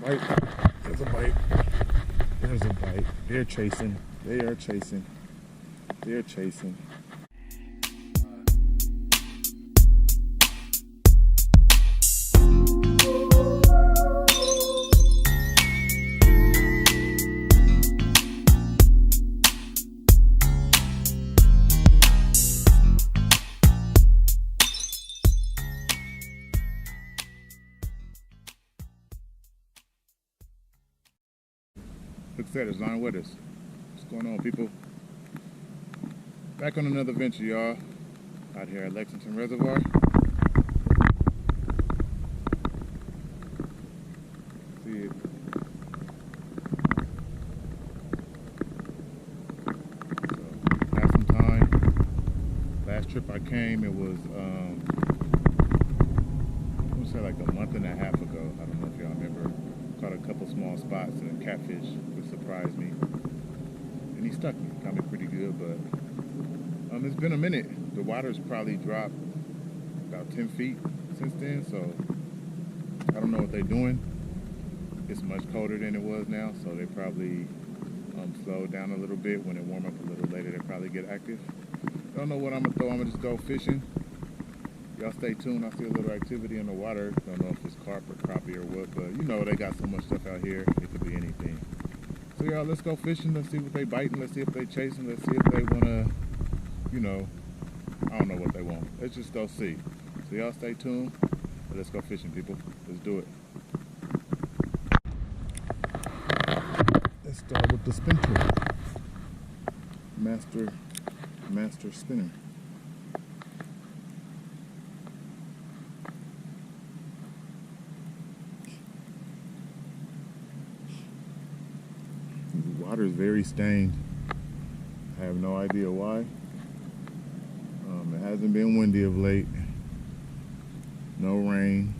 bite. There's a bite. There's a bite. They're chasing. They are chasing. They're chasing. Look at that, it's on with us. What's going on, people? Back on another venture, y'all. Out here at Lexington Reservoir. See it. So, had some time. Last trip I came, it was, I would say like a month and a half ago. I don't know if y'all remember. Caught a couple small spots and a catfish, which surprised me. And he stuck me, got me pretty good, but it's been a minute. The water's probably dropped about 10 feet since then, so I don't know what they're doing. It's much colder than it was now, so they probably slowed down a little bit. When it warm up a little later, they probably get active. Don't know what I'm gonna throw. I'm gonna just go fishing. Y'all stay tuned. I see a little activity in the water. Don't know if it's carp or crappie or what, but you know they got so much stuff out here. It could be anything. So y'all, let's go fishing. Let's see what they biting. Let's see if they chasing. Let's see if they wanna, you know, I don't know what they want. Let's just go see. So y'all stay tuned. Let's go fishing, people. Let's do it. Let's start with the spin tool. Master spinner. The water is very stained. I have no idea why. It hasn't been windy of late. No rain.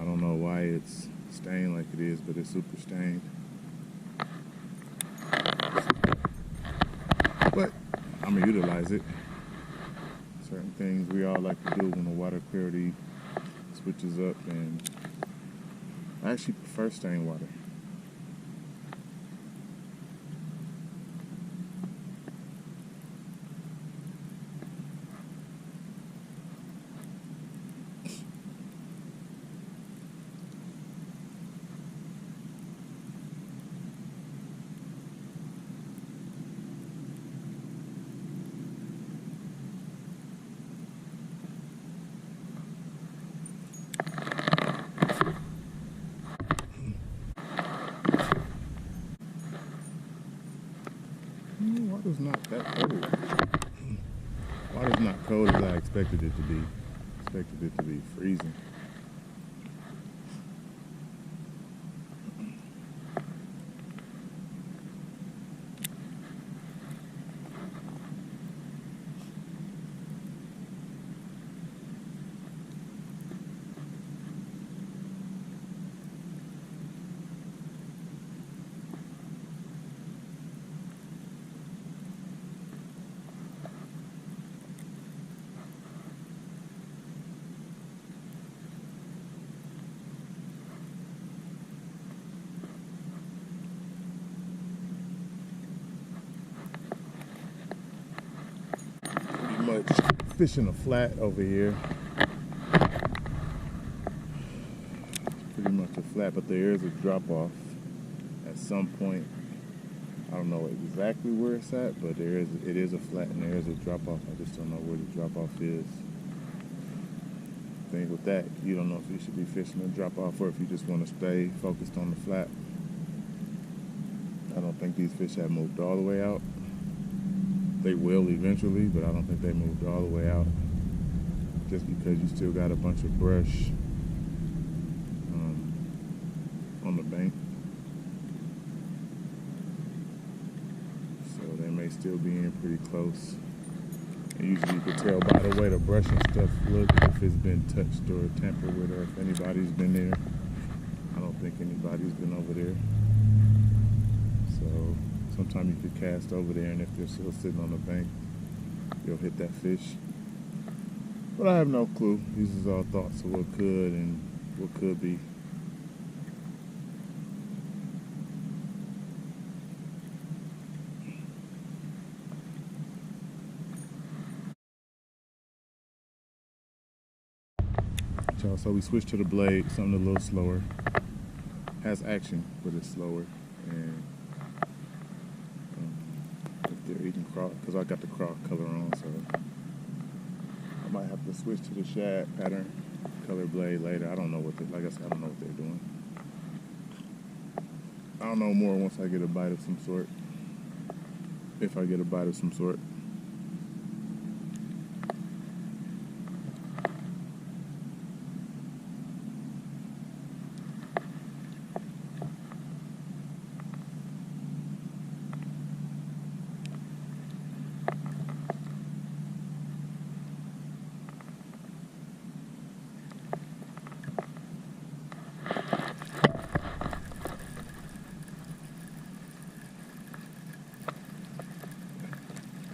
I don't know why it's stained like it is, but it's super stained. But I'm gonna utilize it. Certain things we all like to do when the water clarity switches up, and I actually prefer stained water. Water's not that cold. Water's not cold as I expected it to be. Expected it to be freezing. Much fishing a flat over here. Pretty much a flat, but there is a drop off at some point. I don't know exactly where it's at, but it is a flat and there is a drop off. I just don't know where the drop off is. The thing with that, you don't know if you should be fishing a drop off or if you just want to stay focused on the flat. I don't think these fish have moved all the way out. They will eventually, but I don't think they moved all the way out, just because you still got a bunch of brush on the bank. So they may still be in pretty close. And usually you can tell by the way the brush and stuff look if it's been touched or tampered with, or if anybody's been there. I don't think anybody's been over there. So sometimes you could cast over there, and if they're still sitting on the bank, you'll hit that fish. But I have no clue. These is all thoughts of what could and what could be. y'all. So we switched to the blade, something a little slower. Has action, but it's slower. And if they're eating croc, because I got the croc color on, so I might have to switch to the shad pattern color blade later. I don't know what they, like I said, I don't know what they're doing. I'll know more once I get a bite of some sort. If I get a bite of some sort.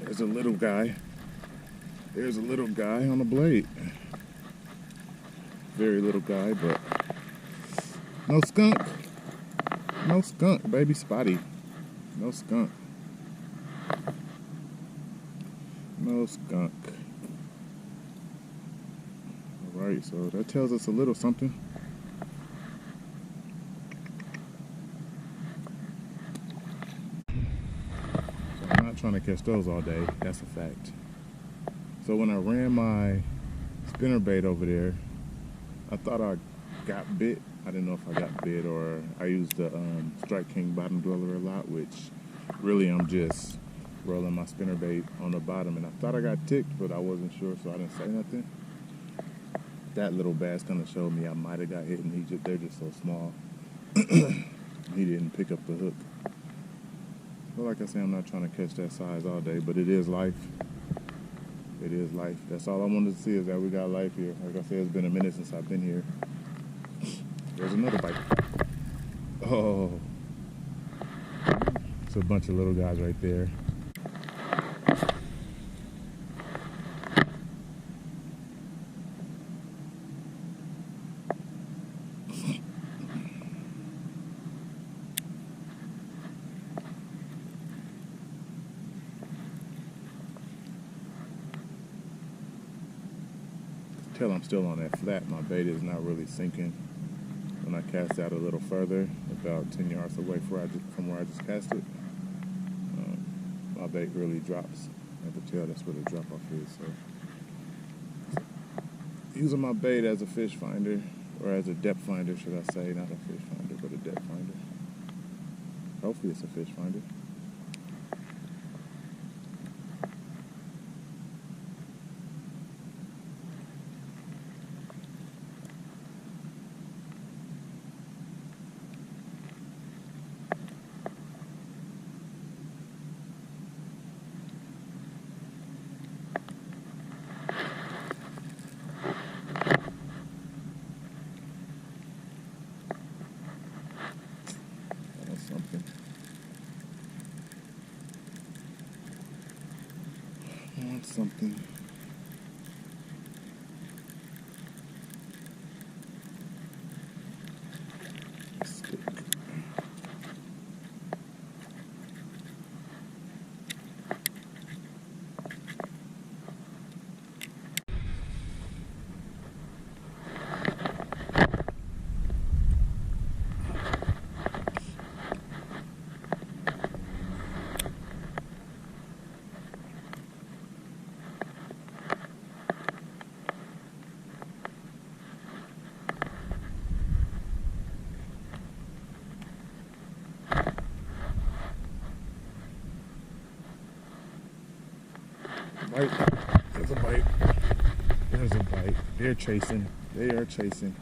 There's a little guy. There's a little guy on the blade. Very little guy, but no skunk. No skunk, baby Spotty. No skunk. No skunk. Alright, so that tells us a little something. Trying to catch those all day, that's a fact. So when I ran my spinner bait over there, I thought I got bit. I didn't know if I got bit, or I used the Strike King bottom dweller a lot, which really I'm just rolling my spinner bait on the bottom, and I thought I got ticked, but I wasn't sure, so I didn't say nothing. That little bass kind of showed me I might have got hit, and they're just so small. He didn't pick up the hook. But like I said, I'm not trying to catch that size all day, but it is life. It is life. That's all I wanted to see, is that we got life here. Like I said, it's been a minute since I've been here. There's another bite. Oh. It's a bunch of little guys right there. Tell I'm still on that flat. My bait is not really sinking. When I cast out a little further, about 10 yards away from where I just cast it, my bait really drops. I can tell that's where the drop off is. So using my bait as a fish finder, or as a depth finder, should I say, not a fish finder, but a depth finder. Hopefully it's a fish finder. Something. Stick. Bite. There's a bite. There's a bite. They're chasing. They are chasing.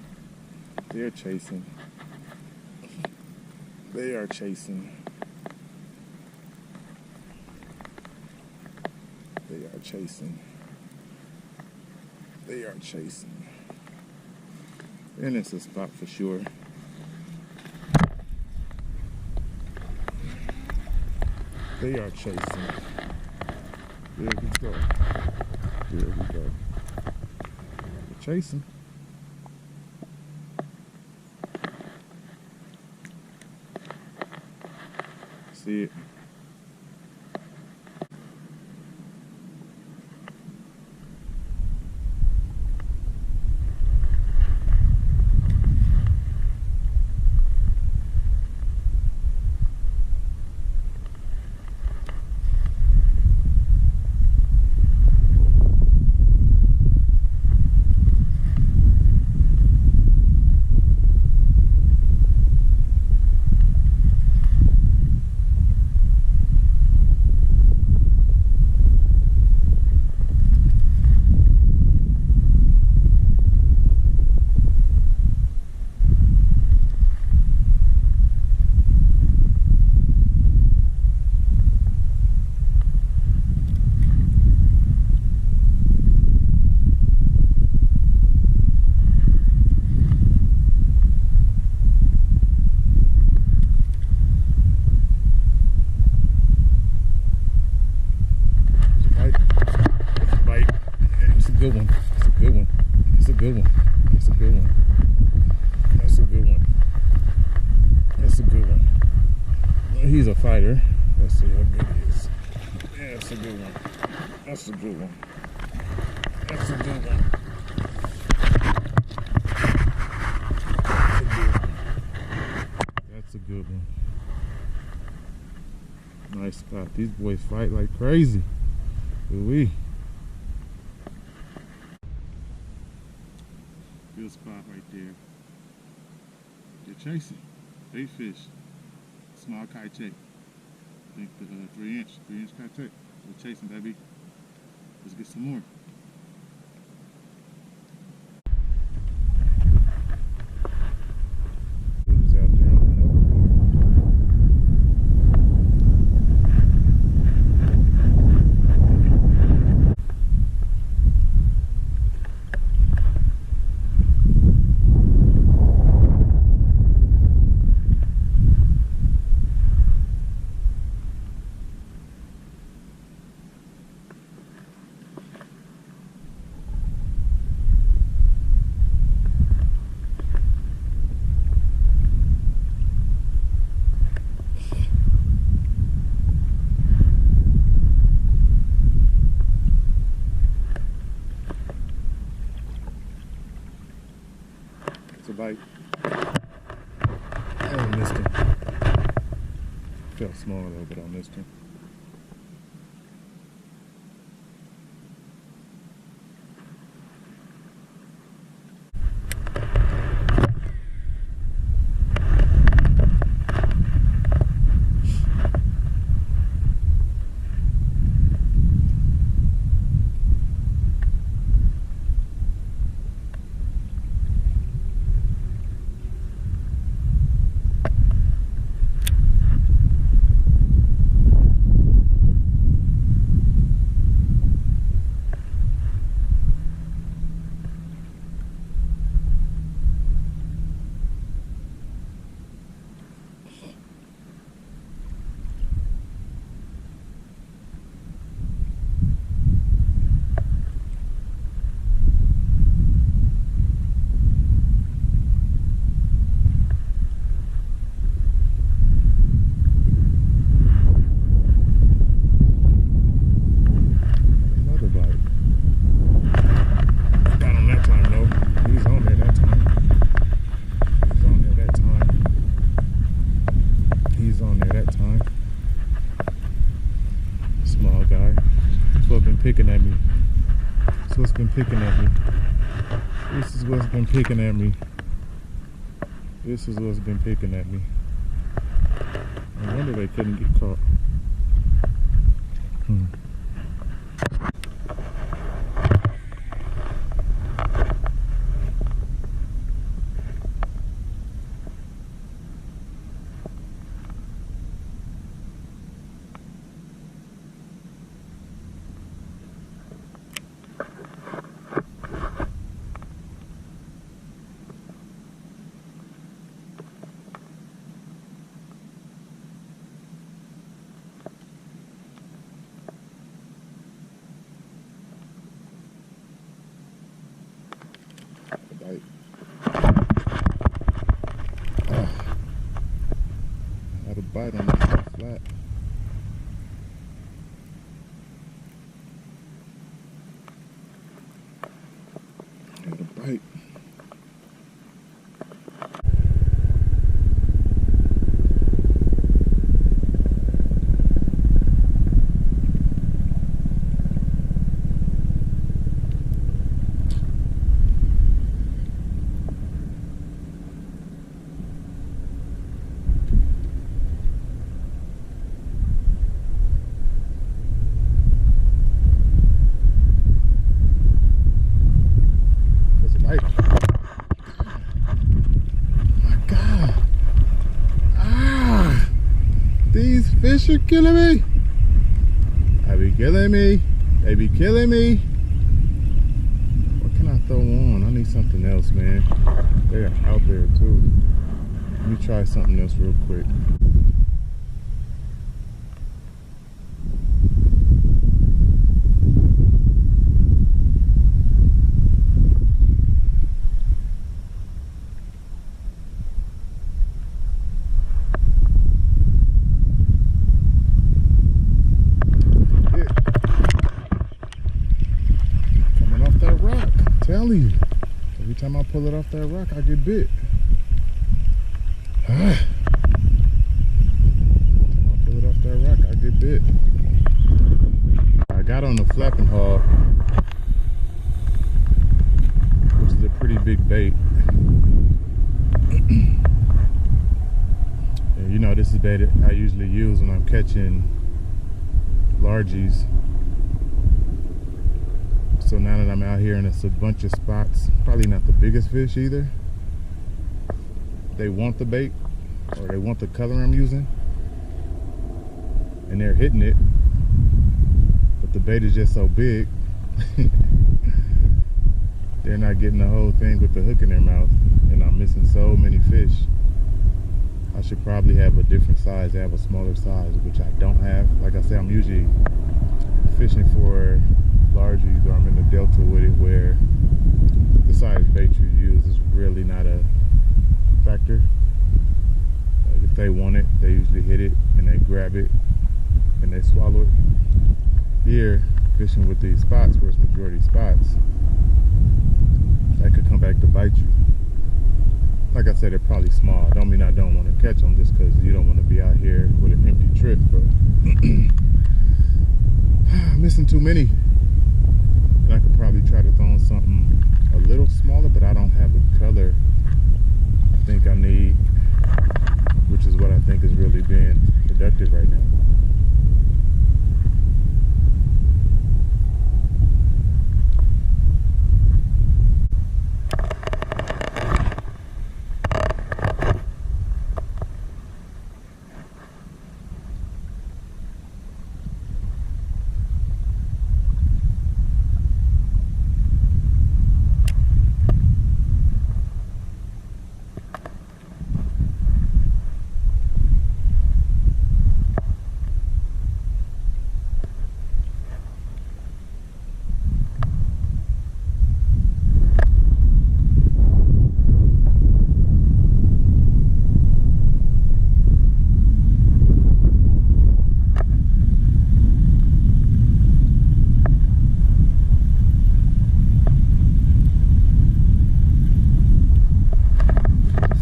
They're chasing. They are chasing. They are chasing. They are chasing. And it's a spot for sure. They are chasing. There we go. There we go. They're chasing. See it? good one. That's a good one. That's a good one. That's a good one. He's a fighter. Let's see how big he is. Yeah, that's a good one. That's a good one. That's a good one. That's a good one. Nice spot. These boys fight like crazy. Ooh-wee. Good spot right there. They're chasing. Bait fish. Small kai-check. I think the 3-inch kai-check. They're chasing, baby. Let's get some more. It's a bite. I missed him. Felt small though, but I missed him. Picking at me. This is what's been picking at me. This is what's been picking at me. This is what's been picking at me. I wonder they couldn't get caught. Bite. I had a bite on that flat. I had a bite. These fish are killing me. They be killing me. They be killing me. What can I throw on? I need something else, man. They're out there too. Let me try something else real quick. Every time I pull it off that rock, I get bit. I pull it off that rock, I get bit. I got on the flapping haul, which is a pretty big bait. And you know, this is bait I usually use when I'm catching largies. So now that I'm out here and it's a bunch of spots, probably not the biggest fish either, they want the bait or they want the color I'm using and they're hitting it, but the bait is just so big they're not getting the whole thing with the hook in their mouth, and I'm missing so many fish. I should probably have a different size. They have a smaller size, which I don't have. Like I said, I'm usually fishing for largies, or I'm in the delta with it where the size bait you use is really not a factor. Like if they want it, they usually hit it and they grab it and they swallow it. Here, fishing with these spots where it's majority spots, that could come back to bite you. Like I said, they're probably small. Don't mean I don't want to catch them, just because you don't want to be out here with an empty trip, but missing too many. And I could probably try to throw on something a little smaller, but I don't have the color I think I need, which is what I think is really being productive right now.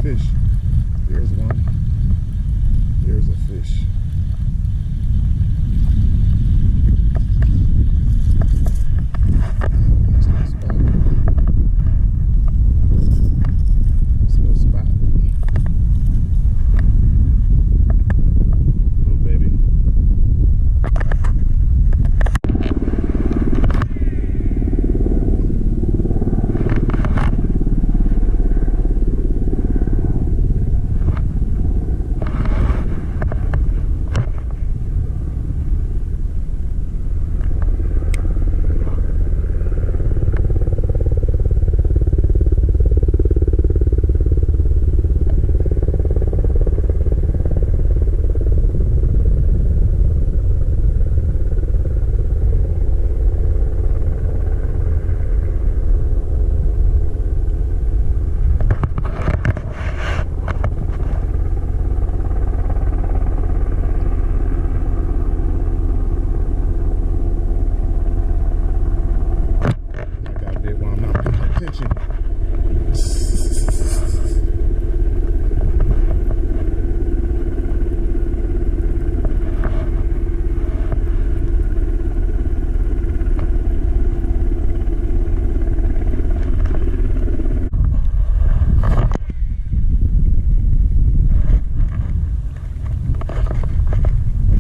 Fish. There's one. There's a fish. That's no spot. That's no spot. Little baby.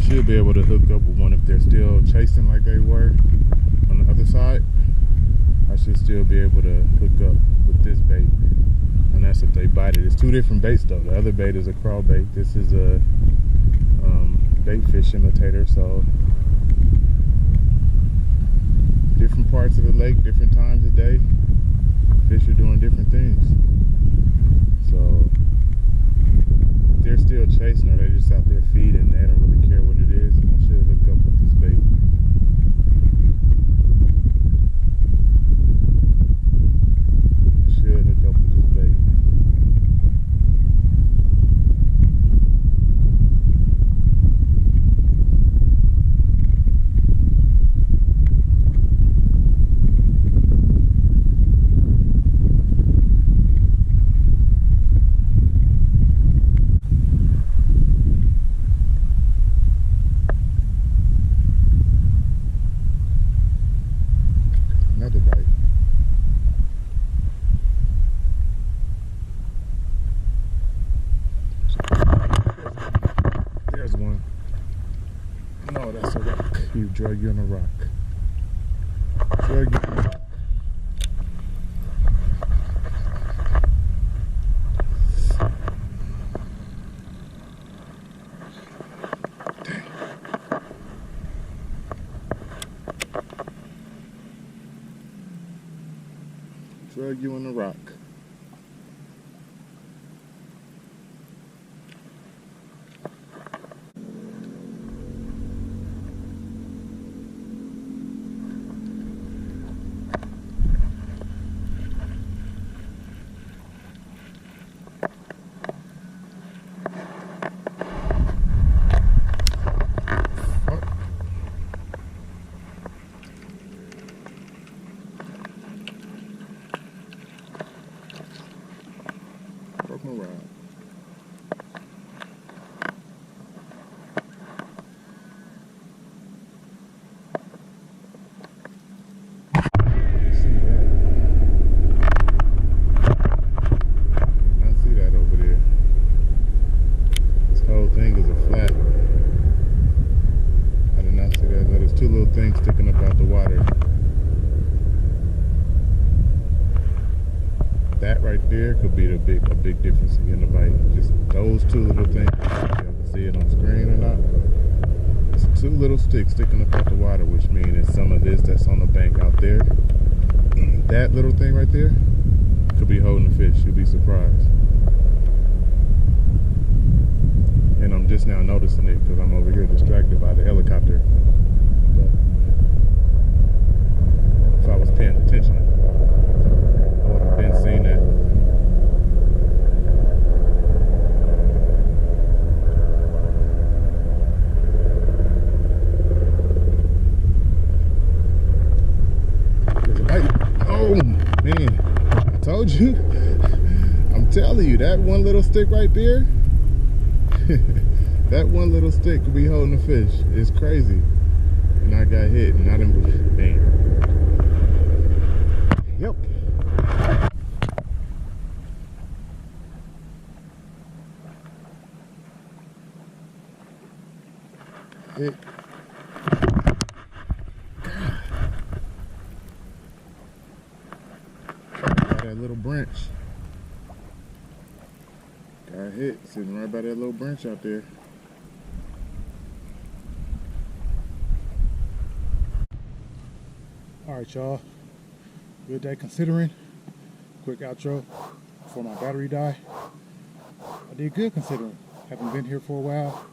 Should be able to hook up with one if they're still chasing like they were on the other side. I should still be able to hook up with this bait, and that's if they bite it. It's two different baits though. The other bait is a crawl bait. This is a bait fish imitator. So different parts of the lake, different times of day, fish are doing different things. So they're still chasing her, they're just out there feeding. They don't really care what it is, and I should hook up with this bait. I should hook up with this bait. drug you on a rock. Drug you on a rock. Drug you on the rock. Broke my rod. I see that over there. This whole thing is a flat. I did not see that. There's two little things sticking up out the water. That right there could be a big difference in getting a bite. Just those two little things. I don't know if y'all can see it on screen or not. It's two little sticks sticking up out the water, which means it's some of this that's on the bank out there. That little thing right there could be holding a fish. You'll be surprised. And I'm just now noticing it because I'm over here distracted by the helicopter. But if I was paying attention, I would have been seeing that. There's a bite. Oh man, I told you. I'm telling you, that one little stick right there, that one little stick could be holding a fish. It's crazy. And I got hit and I didn't, bang. Yep. Hit. That little branch. Got hit sitting right by that little branch out there. Alright y'all, good day considering. Quick outro before my battery die. I did good considering. Haven't been here for a while.